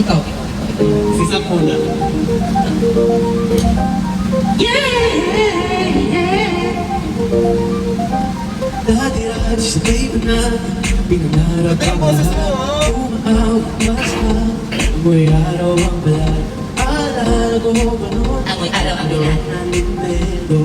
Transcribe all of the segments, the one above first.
Ikaw. Si Sam muna. Dati-dati sa baby na pinangarap Ay, ang boses mo, lahat. Umaawag masama, amoy araw ang balat. Alala ko pa noon, Amoy araw ang balat. ng Nintendo.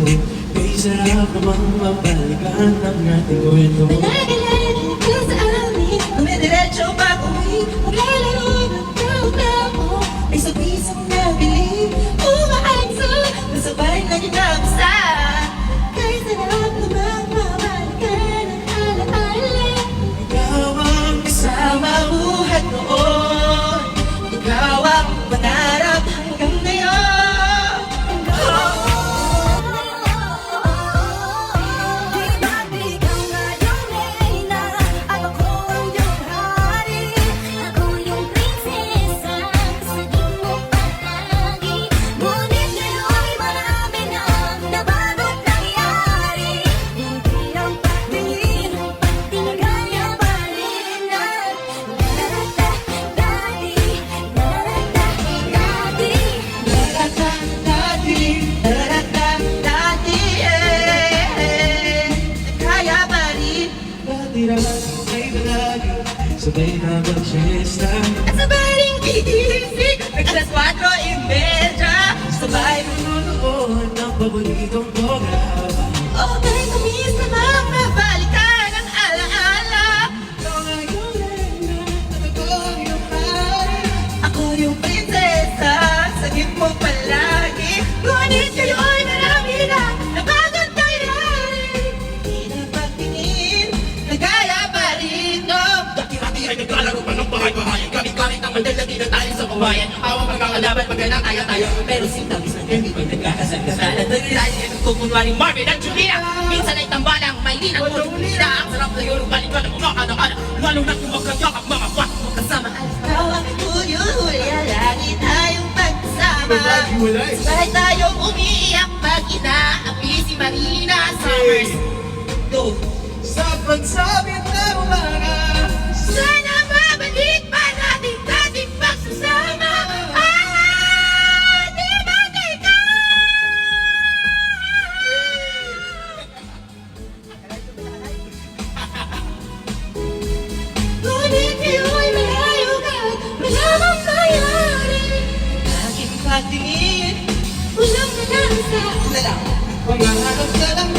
Kay sarap namang mabalikan ang ating kwento. Malagalan ka sa amin, dumidiretso pa uwi. Maglalaro ng tao-tao, ay sa pisang nabili. Umaanso, nasabay na ginabsa. Kahit sarap namang mabalikan ang alaala. Ikaw ang Kasama buhat noon, ikaw ang pangarap hanggang ngayon. Di ba't ikaw nga yung reyna at ako ang iyong hari? Ako yung prinsesa, kasagin mo palagi. Ngunit ngayon'y marami nang nabago't nangyari. Hindi ang pagtingin, pagtingkaya pa rin na narata, dati, narata, dati. Dati, kaya pa rin. dati-dati ay balagi, sabay na mag-siesta. At sabay ring gigising, alas 4:30. Sabay Nanonood ng paboritong programa. oh, may tamis na mabalikan ang alaala. Ikaw nga yung reyna, at ako ang iyong hari. Ako yung prinsesa, sagip mo palagi. Ngunit kayo'y marami na napagod nangyari. Di na pagtingin, nagaya pa rin, no? Dati-dati ay naglalaro pa ng bahay-bahayan. Gamit-gamit ang mandal na tinatayin sa kawayan. Awang magkakalaban, magandang tayo-tayo. Pero sintamis na hindi pa nagkakasal-kasal. At naglalari ay nagkukunwaring Marvin at Julia. Minsan ay tambalang may linang mo Julia. Ang sarap na yun, balik ka na mga anak-anak. Lalo na kung magkakakap mga kwat mo kasama. Ikaw ang hulyo-hulya, lagi tayong pagsama. Lagi wala eh. Sabay tayong umiiyak pag inaapi si Marina Summers. Go! Sa pagsabit ng umaga, Sana mabalik pa natin dating pagsasama. Di ba ikaw? Ngunit kayo'y malayo ka, malamang nangyari. Aking patingin, ulang na lang sa pangarap na lang